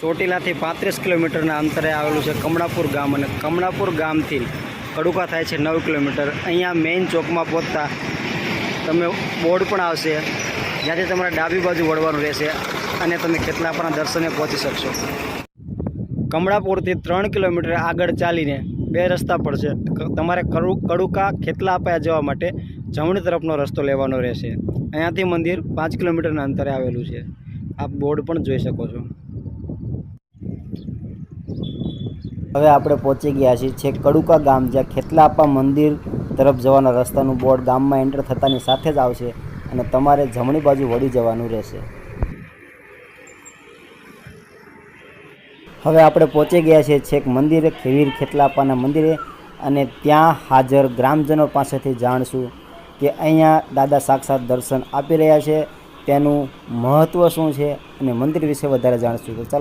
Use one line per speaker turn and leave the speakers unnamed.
ચોટીલાથી 35 કિલોમીટરના અંતરે આવેલું છે કમળાપુર ગામ, અને કમળાપુર ગામથી કડુકા થાય છે 9 કિલોમીટર। અહીંયા મેઇન ચોકમાં પહોંચતા તમે બોર્ડ પણ આવશે, જ્યાંથી તમારે ડાબી બાજુ વળવાનું રહેશે અને તમે ખેતલાપાના દર્શને પહોંચી શકશો। કમળાપુરથી 3 કિલોમીટર આગળ ચાલીને બે રસ્તા પડશે। તમારે કડુકા ખેતલાપા જવા માટે જમણી તરફનો રસ્તો લેવાનો રહેશે। અહીંયાથી મંદિર 5 કિલોમીટરના અંતરે આવેલું છે, આપ બોર્ડ પણ જોઈ શકો છો। હવે આપણે પહોંચી ગયા છીએ છેક કડુકા ગામ, જ્યાં ખેતલાપા મંદિર તરફ જવાના રસ્તાનું બોર્ડ ગામમાં એન્ટર થતાની સાથે જ આવશે અને તમારે જમણી બાજુ વળી જવાનું રહેશે। હવે આપણે પહોંચી ગયા છીએ છેક મંદિરે, વીર ખેતલાપાના મંદિરે, અને ત્યાં હાજર ગ્રામજનો પાસેથી જાણશું કે અહીંયા દાદા સાક્ષાત દર્શન આપી રહ્યા છે, તેનું મહત્ત્વ શું છે, અને મંદિર વિશે વધારે જાણશું। તો ચાલો